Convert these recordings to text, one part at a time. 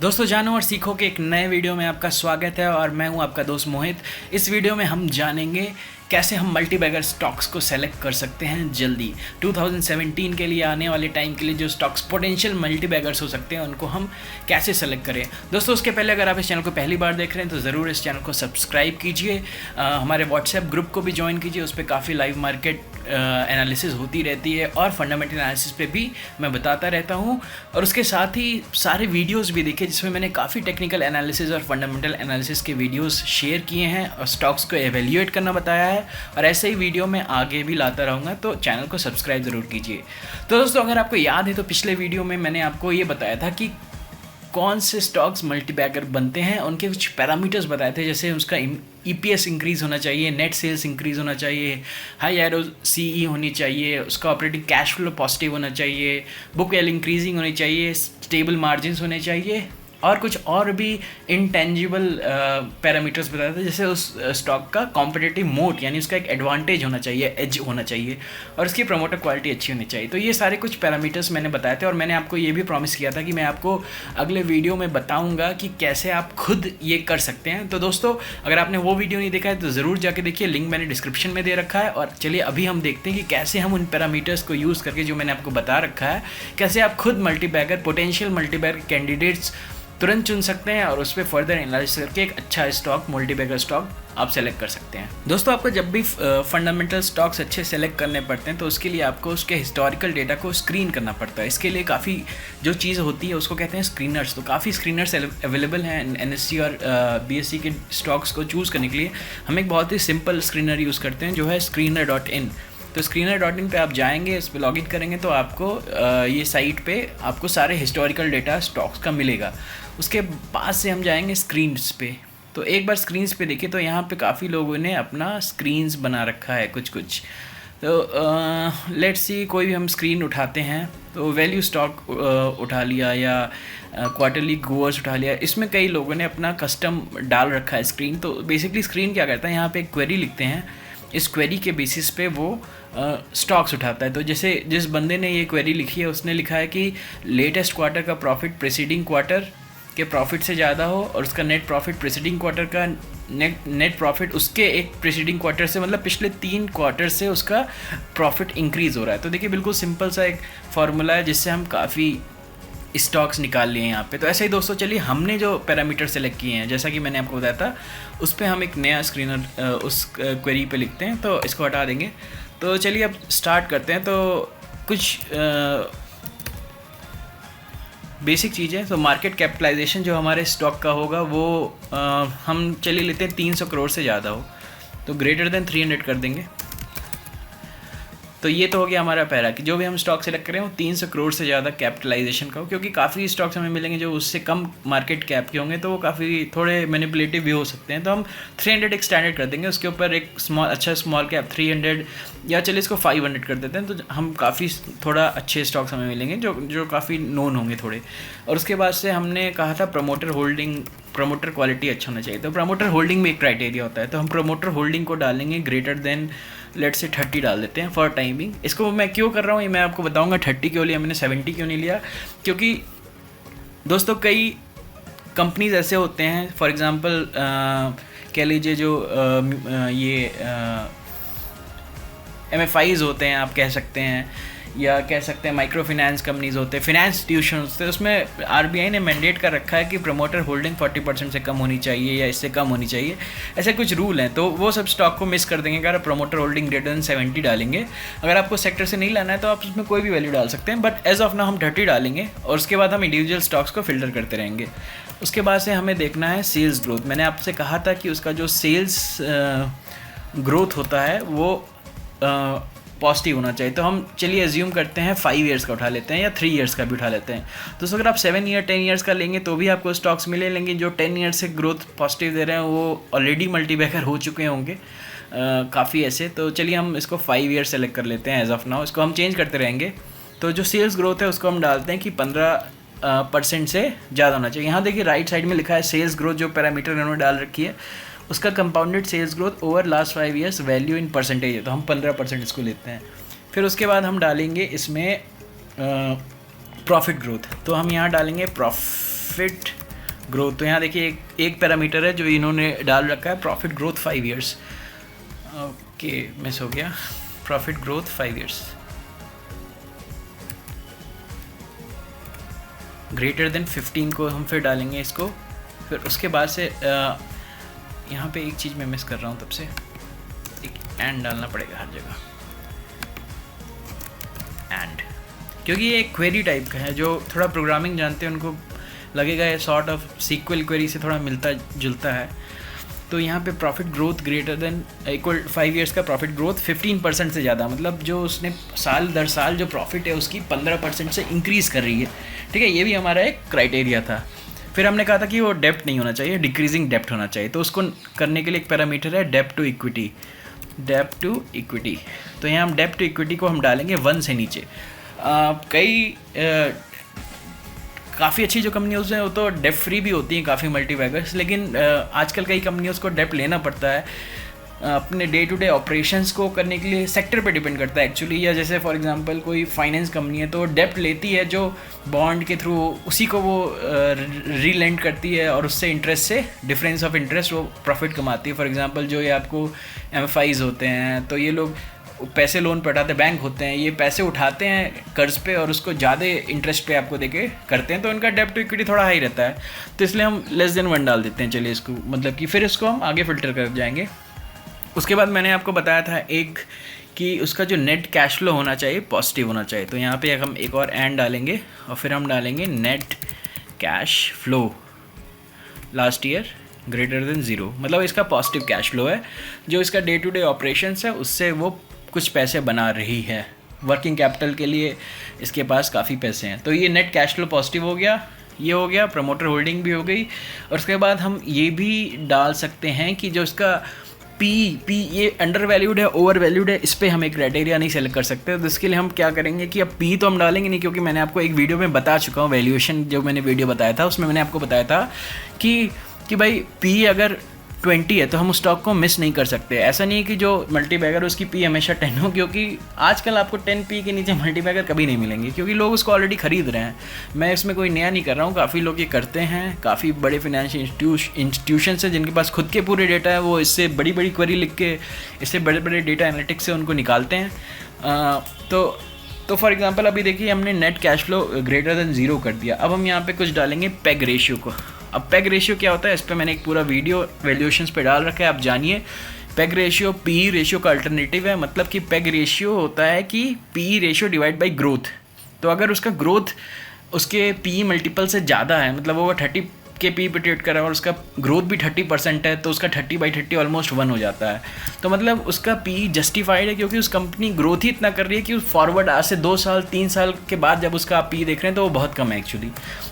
दोस्तों जानो और सीखो के एक नए वीडियो में आपका स्वागत है और मैं हूं आपका दोस्त मोहित। इस वीडियो में हम जानेंगे कैसे हम मल्टीबैगर स्टॉक्स को सेलेक्ट कर सकते हैं जल्दी। 2017 के लिए आने वाले टाइम के लिए जो स्टॉक्स पोटेंशियल मल्टीबैगर्स हो सकते हैं उनको हम कैसे सेलेक्ट करें। दोस्तों उसके पहले अगर आप इस चैनल को पहली बार देख रहे हैं तो ज़रूर इस चैनल को सब्सक्राइब कीजिए, हमारे व्हाट्सएप ग्रुप को भी ज्वाइन कीजिए। उस पर काफ़ी लाइव मार्केट एनालिसिस होती रहती है और फंडामेंटल एनालिसिस पे भी मैं बताता रहता हूँ। और उसके साथ ही सारे वीडियोस भी देखिए जिसमें मैंने काफ़ी टेक्निकल एनालिसिस और फंडामेंटल एनालिसिस के वीडियोस शेयर किए हैं और स्टॉक्स को एवेल्यूएट करना बताया है। और ऐसे ही वीडियो मैं आगे भी लाता रहूँगा, तो चैनल को सब्सक्राइब ज़रूर कीजिए। तो दोस्तों अगर आपको याद है तो पिछले वीडियो में मैंने आपको ये बताया था कि कौन से स्टॉक्स मल्टीबैगर बनते हैं, उनके कुछ पैरामीटर्स बताए थे। जैसे उसका EPS इंक्रीज़ होना चाहिए, नेट सेल्स इंक्रीज़ होना चाहिए, हाई ROCE होनी चाहिए, उसका ऑपरेटिंग कैश फ्लो पॉजिटिव होना चाहिए, बुक वैल्यू इंक्रीजिंग होनी चाहिए, स्टेबल मार्जिन्स होने चाहिए और कुछ और भी इंटेंजिबल पैरामीटर्स बताए थे। जैसे उस स्टॉक का कॉम्पिटिटिव मोट यानी उसका एक एडवांटेज होना चाहिए, एज होना चाहिए और उसकी प्रमोटर क्वालिटी अच्छी होनी चाहिए। तो ये सारे कुछ पैरामीटर्स मैंने बताए थे और मैंने आपको ये भी प्रॉमिस किया था कि मैं आपको अगले वीडियो में बताऊंगा कि कैसे आप खुद ये कर सकते हैं। तो दोस्तों अगर आपने वो वीडियो नहीं देखा है तो ज़रूर जाके देखिए, लिंक मैंने डिस्क्रिप्शन में दे रखा है। और चलिए अभी हम देखते हैं कि कैसे हम उन पैरामीटर्स को यूज़ करके जो मैंने आपको बता रखा है, कैसे आप खुद मल्टीबैगर पोटेंशियल मल्टीबैगर कैंडिडेट्स तुरंत चुन सकते हैं और उस पर फर्दर एनालिसिस करके एक अच्छा स्टॉक, मल्टीबैगर स्टॉक आप सेलेक्ट कर सकते हैं। दोस्तों आपको जब भी फंडामेंटल स्टॉक्स अच्छे सेलेक्ट करने पड़ते हैं तो उसके लिए आपको उसके हिस्टोरिकल डेटा को स्क्रीन करना पड़ता है। इसके लिए काफ़ी जो चीज़ होती है उसको कहते हैं स्क्रीनर्स। तो काफ़ी स्क्रीनर्स अवेलेबल हैं NSE और BSE के स्टॉक्स को चूज़ करने के लिए। हम एक बहुत ही सिंपल स्क्रीनर यूज़ करते हैं जो है screener.in। तो screener.in पे आप जाएंगे, इस पर लॉगिन करेंगे तो आपको ये साइट पे आपको सारे हिस्टोरिकल डेटा स्टॉक्स का मिलेगा। उसके बाद से हम जाएंगे स्क्रीन्स पे। तो एक बार स्क्रीन्स पे देखिए तो यहाँ पे काफ़ी लोगों ने अपना स्क्रीन्स बना रखा है कुछ। तो लेट्स सी कोई भी हम स्क्रीन उठाते हैं तो वैल्यू स्टॉक उठा लिया या क्वार्टरली गोअर्स उठा लिया। इसमें कई लोगों ने अपना कस्टम डाल रखा है स्क्रीन। तो बेसिकली स्क्रीन क्या करता है, यहाँ पे एक क्वेरी लिखते हैं, इस क्वेरी के बेसिस पे वो स्टॉक्स उठाता है। तो जैसे जिस बंदे ने ये क्वेरी लिखी है उसने लिखा है कि लेटेस्ट क्वार्टर का प्रॉफिट प्रीसीडिंग क्वार्टर के प्रॉफिट से ज़्यादा हो और उसका नेट प्रॉफिट प्रीसीडिंग क्वार्टर का नेट प्रॉफिट उसके एक प्रीसीडिंग क्वार्टर से, मतलब पिछले 3 क्वार्टर से उसका प्रॉफिट इंक्रीज़ हो रहा है। तो देखिए बिल्कुल सिंपल सा एक फार्मूला है जिससे हम काफ़ी स्टॉक्स निकाल लिए हैं यहाँ पे। तो ऐसे ही दोस्तों चलिए हमने जो पैरामीटर सेलेक्ट किए हैं जैसा कि मैंने आपको बताया था उस पर हम एक नया स्क्रीनर उस क्वेरी पे लिखते हैं। तो इसको हटा देंगे। तो चलिए अब स्टार्ट करते हैं। तो कुछ बेसिक चीज़ें। तो मार्केट कैपिटलाइजेशन जो हमारे स्टॉक का होगा वो हम चलिए लेते हैं 300 करोड़ से ज़्यादा हो, तो ग्रेटर देन 300 कर देंगे। तो ये तो हो गया हमारा पैरा कि जो भी हम स्टॉक सेलेक्ट करें वो 300 करोड़ से ज़्यादा कैपिटलाइजेशन का हो, क्योंकि काफ़ी स्टॉक्स हमें मिलेंगे जो उससे कम मार्केट कैप के होंगे तो वो काफ़ी थोड़े मैनिपुलेटिव भी हो सकते हैं। तो हम 300 एक स्टैंडर्ड कर देंगे, उसके ऊपर एक स्मॉल कैप 300 या चलिए इसको 500 कर देते हैं। तो हम काफ़ी थोड़ा अच्छे स्टॉक्स हमें मिलेंगे जो काफ़ी नोन होंगे थोड़े। और उसके बाद से हमने कहा था प्रमोटर क्वालिटी अच्छा होना चाहिए। तो प्रमोटर होल्डिंग में एक क्राइटेरिया होता है, तो हम प्रमोटर होल्डिंग को डालेंगे ग्रेटर देन लेट से 30 डाल देते हैं फॉर टाइमिंग। इसको मैं क्यों कर रहा हूँ ये मैं आपको बताऊंगा। 30 क्यों लिया मैंने, 70 क्यों नहीं लिया, क्योंकि दोस्तों कई कंपनीज ऐसे होते हैं, फॉर एग्जांपल कह लीजिए जो ये MFIs होते हैं आप कह सकते हैं, या कह सकते हैं माइक्रो फाइनेंस कंपनीज होते हैं, फाइनेंस इंस्टीट्यूशन होते हैं। उसमें RBI ने मैंडेट कर रखा है कि प्रमोटर होल्डिंग 40% से कम होनी चाहिए या इससे कम होनी चाहिए, ऐसे कुछ रूल हैं। तो वो सब स्टॉक को मिस कर देंगे अगर प्रमोटर होल्डिंग ग्रेटर देन 70 डालेंगे। अगर आपको सेक्टर से नहीं लाना है तो आप उसमें कोई भी वैल्यू डाल सकते हैं, बट एज ऑफ नाउ हम 30 डालेंगे और उसके बाद हम इंडिविजुअल स्टॉक्स को फिल्टर करते रहेंगे। उसके बाद से हमें देखना है सेल्स ग्रोथ। मैंने आपसे कहा था कि उसका जो सेल्स ग्रोथ होता है वो पॉजिटिव होना चाहिए। तो हम चलिए एज्यूम करते हैं 5 ईयर्स का उठा लेते हैं या 3 ईयर्स का भी उठा लेते हैं। तो अगर आप 7 ईयर 10 ईयर्स का लेंगे तो भी आपको स्टॉक्स मिले, लेंगे जो 10 ईयर्स से ग्रोथ पॉजिटिव दे रहे हैं वो ऑलरेडी मल्टीबैगर हो चुके होंगे काफ़ी ऐसे। तो चलिए हम इसको 5 ईयर सेलेक्ट कर लेते हैं एज ऑफ नाउ, इसको हम चेंज करते रहेंगे। तो जो सेल्स ग्रोथ है उसको हम डालते हैं कि 15% से ज़्यादा होना चाहिए। यहाँ देखिए राइट साइड में लिखा है सेल्स ग्रोथ, जो पैरामीटर इन्होंने डाल रखी है उसका compounded sales growth over last 5 years value in percentage है, तो हम 15% इसको लेते हैं। फिर उसके बाद हम डालेंगे इसमें प्रॉफिट ग्रोथ। तो हम यहाँ डालेंगे प्रॉफिट ग्रोथ। तो यहाँ देखिए एक पैरामीटर है जो इन्होंने डाल रखा है, profit growth 5 years. Okay, miss हो गया, profit growth 5 years greater than 15 को हम फिर डालेंगे इसको। फिर उसके बाद से यहाँ पे एक चीज़ मैं मिस कर रहा हूँ, तब से एक एंड डालना पड़ेगा हर जगह, एंड, क्योंकि ये एक क्वेरी टाइप का है। जो थोड़ा प्रोग्रामिंग जानते हैं उनको लगेगा ये सॉर्ट ऑफ सीक्वल क्वेरी से थोड़ा मिलता जुलता है। तो यहाँ पे profit growth greater than equal 5 years का प्रॉफिट ग्रोथ 15% से ज़्यादा, मतलब जो उसने साल दर साल जो प्रॉफिट है उसकी 15% से इंक्रीज़ कर रही है। ठीक है, ये भी हमारा एक क्राइटेरिया था। फिर हमने कहा था कि वो डेप्ट नहीं होना चाहिए, डिक्रीजिंग डेप्ट होना चाहिए। तो उसको करने के लिए एक पैरामीटर है डेप्ट to equity, dept to equity. तो यहाँ हम डेप्ट टू इक्विटी को हम डालेंगे 1 से नीचे। काफ़ी अच्छी जो कंपनीज हैं वो तो डेप फ्री भी होती हैं काफ़ी मल्टीबैगर्स, लेकिन आजकल कई कंपनीज को डेप लेना पड़ता है अपने डे टू डे ऑपरेशंस को करने के लिए। सेक्टर पे डिपेंड करता है एक्चुअली, या जैसे फॉर एग्जांपल कोई फाइनेंस कंपनी है तो डेप्ट लेती है जो बॉन्ड के थ्रू, उसी को वो रीलेंड करती है और उससे इंटरेस्ट से डिफरेंस ऑफ इंटरेस्ट वो प्रॉफिट कमाती है। फॉर एग्जांपल जो ये आपको MFIs होते हैं तो ये लोग पैसे लोन पे उठाते, बैंक होते हैं, ये पैसे उठाते हैं कर्ज पे और उसको ज़्यादा इंटरेस्ट पे आपको देके करते हैं, तो इनका डेप्ट टू इक्विटी थोड़ा हाई रहता है। तो इसलिए हम लेस देन 1 डाल देते हैं। चलिए इसको, मतलब कि फिर इसको हम आगे फिल्टर कर जाएंगे। उसके बाद मैंने आपको बताया था एक कि उसका जो नेट कैश फ्लो होना चाहिए पॉजिटिव होना चाहिए। तो यहाँ पे हम एक और एंड डालेंगे और फिर हम डालेंगे net cash flow last year greater than 0, मतलब इसका पॉजिटिव कैश फ्लो है। जो इसका डे टू डे ऑपरेशंस है उससे वो कुछ पैसे बना रही है, वर्किंग कैपिटल के लिए इसके पास काफ़ी पैसे हैं। तो ये नेट कैश फ्लो पॉजिटिव हो गया, ये हो गया, प्रमोटर होल्डिंग भी हो गई। और उसके बाद हम ये भी डाल सकते हैं कि जो इसका पी ये अंडर वैल्यूड है, ओवर वैल्यूड है, इस पर हम एक क्राइटेरिया नहीं सेलेक्ट कर सकते। तो इसके लिए हम क्या करेंगे कि अब पी तो हम डालेंगे नहीं, क्योंकि मैंने आपको एक वीडियो में बता चुका हूँ, वैल्यूएशन जो मैंने वीडियो बताया था उसमें मैंने आपको बताया था कि भाई पी अगर 20 है तो हम उस स्टॉक को मिस नहीं कर सकते। ऐसा नहीं है कि जो मल्टीबैगर उसकी पी हमेशा 10 हो, क्योंकि आजकल आपको 10 पी के नीचे मल्टीबैगर कभी नहीं मिलेंगे, क्योंकि लोग उसको ऑलरेडी खरीद रहे हैं। मैं इसमें कोई नया नहीं कर रहा हूँ, काफ़ी लोग ये करते हैं। काफ़ी बड़े फाइनेंशियल इंस्टीट्यूशन हैं जिनके पास खुद के पूरे डेटा है, वो इससे बड़ी बड़ी क्वेरी लिख के इससे बड़े बड़े डेटा एनालिटिक्स से उनको निकालते हैं। तो फॉर एग्जांपल अभी देखिए हमने net cash flow greater than 0 कर दिया। अब हम यहाँ पे कुछ डालेंगे पेग रेशियो को। अब पेग रेशियो क्या होता है, इस पर मैंने एक पूरा वीडियो वैल्यूएशंस पे डाल रखा है, आप जानिए। पेग रेशियो पी रेशियो का अल्टरनेटिव है, मतलब कि पेग रेशियो होता है कि P ratio divide by growth. तो अगर उसका ग्रोथ उसके पी मल्टीपल से ज़्यादा है, मतलब वो 30 के पी पे ट्रेड कर रहा है और उसका ग्रोथ भी 30% है, तो उसका 30/30 ऑलमोस्ट 1 हो जाता है। तो मतलब उसका पी जस्टिफाइड है, क्योंकि उस कंपनी ग्रोथ ही इतना कर रही है कि फॉरवर्ड आज से 2 साल 3 साल के बाद जब उसका आप पी देख रहे हैं तो वो बहुत कम है एक्चुअली।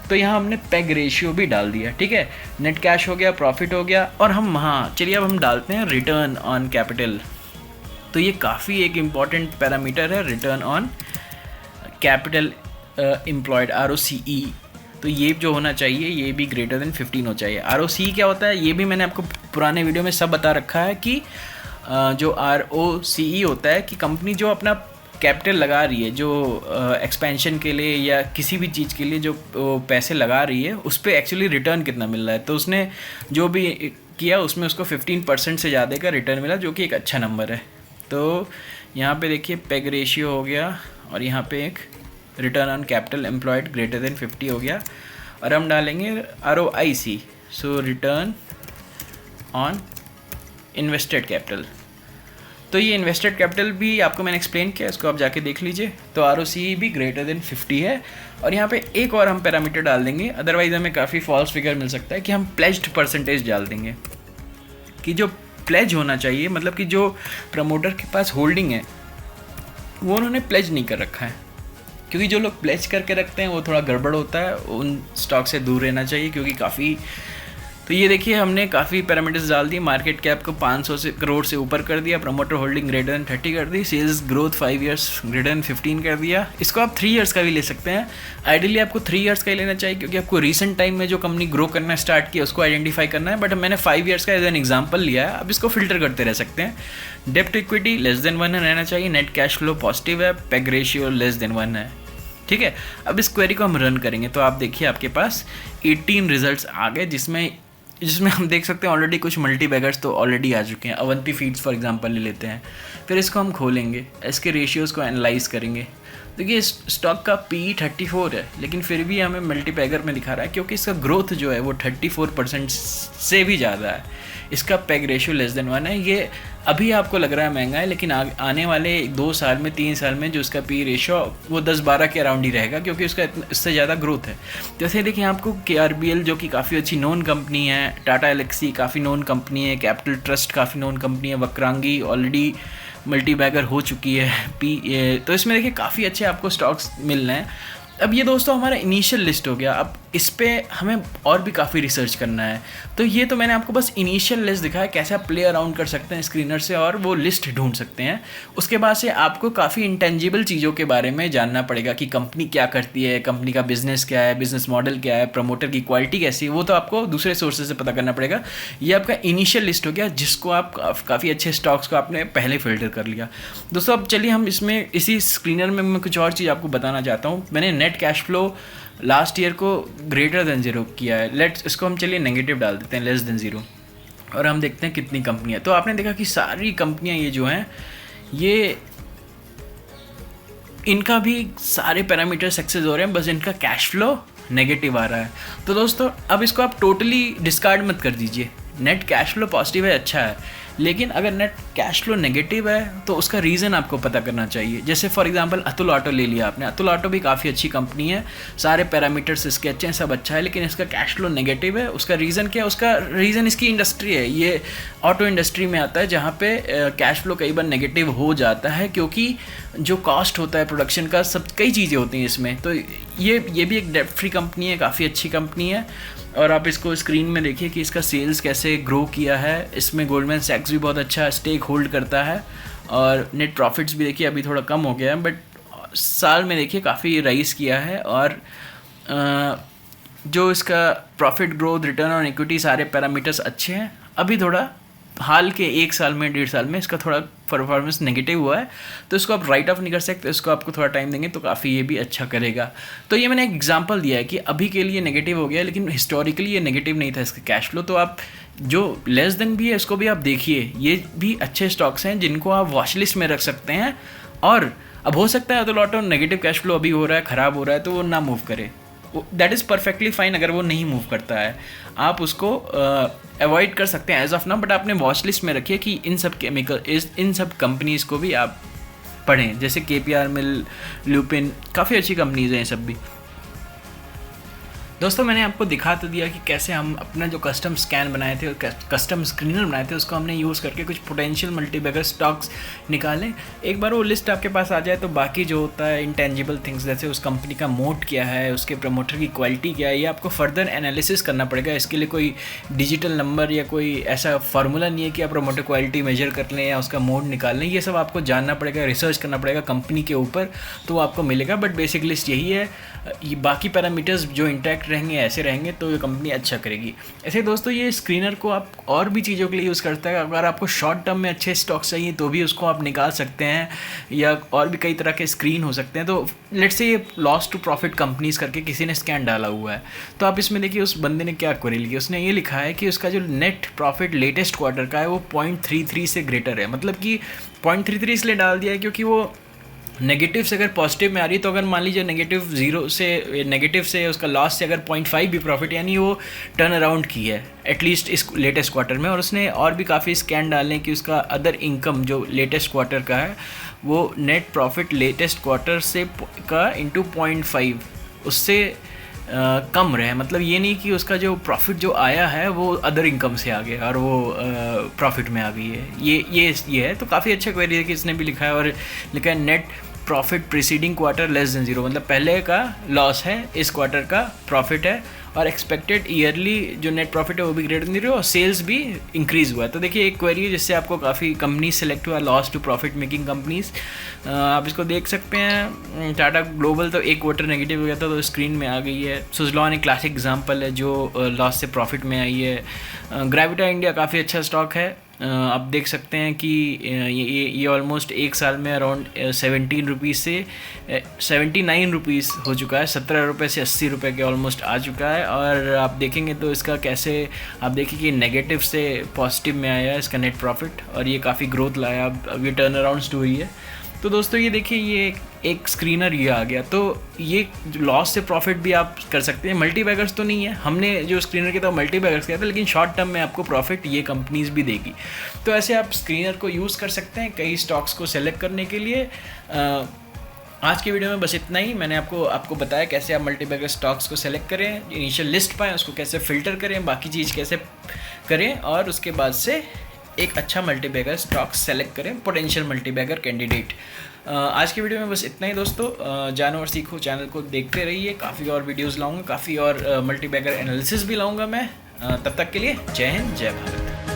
तो यहाँ हमने पेग रेशियो भी डाल दिया, ठीक है। नेट कैश हो गया, प्रॉफिट हो गया, और हम चलिए अब हम डालते हैं रिटर्न ऑन कैपिटल। तो ये काफ़ी एक इम्पॉर्टेंट पैरामीटर है, return on capital employed, ROCE। तो ये जो होना चाहिए ये भी ग्रेटर देन 15 हो चाहिए। ROCE क्या होता है ये भी मैंने आपको पुराने वीडियो में सब बता रखा है कि जो ROCE होता है कि कंपनी जो अपना कैपिटल लगा रही है, जो एक्सपेंशन के लिए या किसी भी चीज़ के लिए जो पैसे लगा रही है, उस पर एक्चुअली रिटर्न कितना मिल रहा है। तो उसने जो भी किया उसमें उसको 15% से ज़्यादा का रिटर्न मिला, जो कि एक अच्छा नंबर है। तो यहाँ पे देखिए पेग रेशियो हो गया और यहाँ पे एक return on capital employed greater than 50 हो गया। और हम डालेंगे ROIC, so return on invested capital. तो ये इन्वेस्टेड कैपिटल भी आपको मैंने एक्सप्लेन किया, इसको आप जाके देख लीजिए। तो ROCE भी ग्रेटर देन 50 है। और यहाँ पे एक और हम पैरामीटर डाल देंगे, अदरवाइज हमें काफ़ी फॉल्स फिगर मिल सकता है, कि हम प्लेज्ड परसेंटेज डाल देंगे, कि जो प्लेज होना चाहिए, मतलब कि जो प्रमोटर के पास होल्डिंग है वो उन्होंने प्लेज नहीं कर रखा है। क्योंकि जो लोग प्लेज करके रखते हैं वो थोड़ा गड़बड़ होता है, उन स्टॉक से दूर रहना चाहिए, क्योंकि काफ़ी। तो ये देखिए हमने काफ़ी पैरामीटर्स डाल दिए। मार्केट कैप को 500 करोड़ से ऊपर कर दिया, प्रमोटर होल्डिंग ग्रेटर देन 30 कर दी, sales growth 5 years greater than 15 कर दिया। इसको आप 3 ईयर्स का भी ले सकते हैं। आइडियली आपको 3 ईयर्स का ही लेना चाहिए, क्योंकि आपको रिसेंट टाइम में जो कंपनी ग्रो करना स्टार्ट किया उसको आइडेंटिफाई करना है। बट मैंने 5 ईयर्स का एज एन एग्जाम्पल लिया है, अब इसको फिल्टर करते रह सकते हैं। डेप्ट इक्विटी लेस देन 1 रहना चाहिए, नेट कैश फ्लो पॉजिटिव है, पेग रेशियो लेस देन 1 है। ठीक है, अब इस क्वेरी को हम रन करेंगे तो आप देखिए आपके पास 18 रिजल्ट्स आ गए, जिसमें हम देख सकते हैं ऑलरेडी कुछ मल्टी बैगर्स तो ऑलरेडी आ चुके हैं। अवंती फीड्स फॉर एग्जांपल ले लेते हैं, फिर इसको हम खोलेंगे, इसके रेशियोज़ को एनालाइज करेंगे। देखिए स्टॉक का पी 34 है, लेकिन फिर भी हमें मल्टी बैगर में दिखा रहा है क्योंकि इसका ग्रोथ जो है वो 34% से भी ज़्यादा है। इसका पेग रेशियो लेस देन 1 है। ये अभी आपको लग रहा है महंगा है, लेकिन आने वाले 2 साल में 3 साल में जो उसका पी रेशियो वो 10-12 के अराउंड ही रहेगा, क्योंकि उसका इससे ज़्यादा ग्रोथ है। जैसे देखिए आपको KRBL जो कि काफ़ी अच्छी नोन कंपनी है, टाटा एलेक्सी काफ़ी नोन कंपनी है, कैपिटल ट्रस्ट काफ़ी नोन कंपनी है, वक्रांगी ऑलरेडी मल्टी बैगर हो चुकी है तो इसमें देखिए काफ़ी अच्छे आपको स्टॉक्स मिल रहे हैं। अब ये दोस्तों हमारा इनिशियल लिस्ट हो गया। अब इस पे हमें और भी काफ़ी रिसर्च करना है। तो ये तो मैंने आपको बस इनिशियल लिस्ट दिखाया, कैसे आप प्ले अराउंड कर सकते हैं स्क्रीनर से और वो लिस्ट ढूंढ सकते हैं। उसके बाद से आपको काफ़ी इंटेंजिबल चीज़ों के बारे में जानना पड़ेगा कि कंपनी क्या करती है, कंपनी का बिजनेस क्या है, बिजनेस मॉडल क्या है, प्रमोटर की क्वालिटी कैसी है, वो तो आपको दूसरे सोर्सेज से पता करना पड़ेगा। ये आपका इनिशियल लिस्ट हो गया, जिसको आप काफ़ी अच्छे स्टॉक्स को आपने पहले फिल्टर कर लिया। दोस्तों अब चलिए हम इसमें इसी स्क्रीनर में मैं कुछ और चीज़ आपको बताना चाहता हूँ। मैंने net cash flow last year को ग्रेटर देन 0 किया है। इसको हम चलिए नेगेटिव डाल देते हैं, लेस देन 0, और हम देखते हैं कितनी कंपनियां। तो आपने देखा कि सारी कंपनियां ये जो हैं ये इनका भी सारे पैरामीटर सक्सेस हो रहे हैं, बस इनका कैश फ्लो नेगेटिव आ रहा है। तो दोस्तों अब इसको आप टोटली डिस्कार्ड मत कर दीजिए। नेट कैश फ्लो पॉजिटिव है, अच्छा है, लेकिन अगर नेट कैश फ्लो नेगेटिव है तो उसका रीज़न आपको पता करना चाहिए। जैसे फॉर एग्जांपल अतुल ऑटो ले लिया आपने। अतुल ऑटो भी काफ़ी अच्छी कंपनी है, सारे पैरामीटर्स इसके अच्छे हैं, सब अच्छा है, लेकिन इसका कैश फ्लो नेगेटिव है। उसका रीज़न क्या है? उसका रीज़न इसकी इंडस्ट्री है। ये ऑटो इंडस्ट्री में आता है जहाँ पे कैश फ्लो कई बार नेगेटिव हो जाता है, क्योंकि जो कॉस्ट होता है प्रोडक्शन का, सब कई चीज़ें होती हैं इसमें। तो ये भी एक डेट फ्री कंपनी है, काफ़ी अच्छी कंपनी है। और आप इसको स्क्रीन में देखिए कि इसका सेल्स कैसे ग्रो किया है। इसमें गोल्डमैन सैक्स भी बहुत अच्छा स्टेक होल्ड करता है, और नेट प्रॉफिट्स भी देखिए अभी थोड़ा कम हो गया है, बट साल में देखिए काफ़ी राइज किया है। और जो इसका profit growth, return on equity, सारे पैरामीटर्स अच्छे हैं। अभी थोड़ा हाल के 1 साल में, 1.5 साल में इसका थोड़ा परफॉर्मेंस नेगेटिव हुआ है, तो इसको आप राइट ऑफ नहीं कर सकते। इसको आपको थोड़ा टाइम देंगे तो काफ़ी ये भी अच्छा करेगा। तो ये मैंने एक एग्जांपल दिया है कि अभी के लिए नेगेटिव हो गया, लेकिन हिस्टोरिकली ये नेगेटिव नहीं था इसका कैश फ्लो। तो आप जो लेस देन भी है इसको भी आप देखिए, ये भी अच्छे स्टॉक्स हैं जिनको आप वॉच लिस्ट में रख सकते हैं। और अब हो सकता है Atul auto negative cash flow अभी हो रहा है, ख़राब हो रहा है, तो वो ना मूव करे, दैट इज़ परफेक्टली फाइन। अगर वो नहीं मूव करता है आप उसको अवॉइड कर सकते हैं एज ऑफ नाउ, बट आपने वॉच लिस्ट में रखिए कि इन सब कंपनीज़ को भी आप पढ़ें। जैसे KPR मिल, लुपिन, काफ़ी अच्छी कंपनीज़ हैं ये सब भी। दोस्तों मैंने आपको दिखा तो दिया कि कैसे हम अपना जो कस्टम स्कैन बनाए थे और कस्टम स्क्रीनर बनाए थे उसको हमने यूज़ करके कुछ पोटेंशियल मल्टीबैगर स्टॉक्स निकालें। एक बार वो लिस्ट आपके पास आ जाए तो बाकी जो होता है इंटेंजिबल थिंग्स, जैसे उस कंपनी का मोड क्या है, उसके प्रमोटर की क्वालिटी क्या है, ये आपको फर्दर एनालिसिस करना पड़ेगा। इसके लिए कोई डिजिटल नंबर या कोई ऐसा फार्मूला नहीं है कि आप प्रमोटर क्वालिटी मेजर कर लें या उसका मोड निकाल लें। ये सब आपको जानना पड़ेगा, रिसर्च करना पड़ेगा कंपनी के ऊपर, तो वो आपको मिलेगा। बट बेसिक लिस्ट यही है। ये बाकी पैरामीटर्स जो इंटैक्ट रहेंगे, ऐसे रहेंगे, तो ये कंपनी अच्छा करेगी। ऐसे दोस्तों ये स्क्रीनर को आप और भी चीज़ों के लिए यूज़ करता है। अगर आपको शॉर्ट टर्म में अच्छे स्टॉक्स चाहिए तो भी उसको आप निकाल सकते हैं, या और भी कई तरह के स्क्रीन हो सकते हैं। तो लेट्स से ये लॉस टू प्रॉफिट कंपनीज करके किसी ने स्कैन डाला हुआ है, तो आप इसमें देखिए उस बंदे ने क्या क्वेरी लिखी। उसने ये लिखा है कि उसका जो नेट प्रॉफिट लेटेस्ट क्वार्टर का है वो 0.33 से ग्रेटर है। मतलब कि 0.33 इसलिए डाल दिया है क्योंकि वो नेगेटिव से अगर पॉजिटिव में आ रही है, तो अगर मान लीजिए नेगेटिव से उसका लॉस से अगर 0.5 भी प्रॉफिट, यानी वो टर्न अराउंड की है एटलीस्ट इस लेटेस्ट क्वार्टर में। और उसने और भी काफ़ी स्कैन डाले कि उसका अदर इनकम जो लेटेस्ट क्वार्टर का है वो नेट प्रॉफिट लेटेस्ट क्वार्टर से का इंटू 0.5 उससे कम रहे। मतलब ये नहीं कि उसका जो प्रॉफिट जो आया है वो अदर इनकम से आ गया और वो प्रॉफिट में आ गई है। ये है। तो काफ़ी अच्छा क्वेरी है कि इसने भी लिखा है, और लिखा है net profit preceding quarter less than 0, मतलब पहले का लॉस है, इस क्वार्टर का प्रॉफिट है, और एक्सपेक्टेड ईयरली जो नेट प्रॉफिट है वो भी ग्रेटर देन 0, और सेल्स भी इंक्रीज़ हुआ है। तो देखिए एक क्वेरी है जिससे आपको काफ़ी कंपनी सेलेक्ट हुआ, loss to profit making companies. आप इसको देख सकते हैं। टाटा ग्लोबल तो एक क्वार्टर नेगेटिव हो गया था तो स्क्रीन में आ गई है। सुज़लॉन एक क्लासिक एग्जांपल है जो लॉस से प्रॉफिट में आई है। ग्रेविटा इंडिया काफ़ी अच्छा स्टॉक है, आप देख सकते हैं कि ये ऑलमोस्ट एक साल में अराउंड 17 रुपीज़ से 79 रुपीज़ हो चुका है। 17 रुपये से 80 रुपये के ऑलमोस्ट आ चुका है। और आप देखेंगे तो इसका कैसे, आप देखिए कि नेगेटिव से पॉजिटिव में आया है इसका नेट प्रॉफिट, और ये काफ़ी ग्रोथ लाया। अब ये टर्न अराउंड स्टोरी है। तो दोस्तों ये देखिए, ये एक स्क्रीनर ये आ गया, तो ये लॉस से प्रॉफिट भी आप कर सकते हैं। मल्टी बैगर्स तो नहीं है, हमने जो स्क्रीनर किया था मल्टी बैगर्स किया था, लेकिन शॉर्ट टर्म में आपको प्रॉफिट ये कंपनीज भी देगी। तो ऐसे आप स्क्रीनर को यूज़ कर सकते हैं कई स्टॉक्स को सेलेक्ट करने के लिए। आज की वीडियो में बस इतना ही। मैंने आपको बताया कैसे आप मल्टी बैगर स्टॉक्स को सेलेक्ट करें, इनिशियल लिस्ट पाएँ, उसको कैसे फ़िल्टर करें, बाकी चीज़ कैसे करें, और उसके बाद से एक अच्छा मल्टी बैगर स्टॉक सेलेक्ट करें, पोटेंशियल मल्टी बैगर कैंडिडेट। आज की वीडियो में बस इतना ही दोस्तों। जानो और सीखो चैनल को देखते रहिए, काफ़ी और वीडियोस लाऊंगा, काफ़ी और मल्टी बैगर एनालिसिस भी लाऊंगा मैं। तब तक के लिए जय हिंद, जय भारत।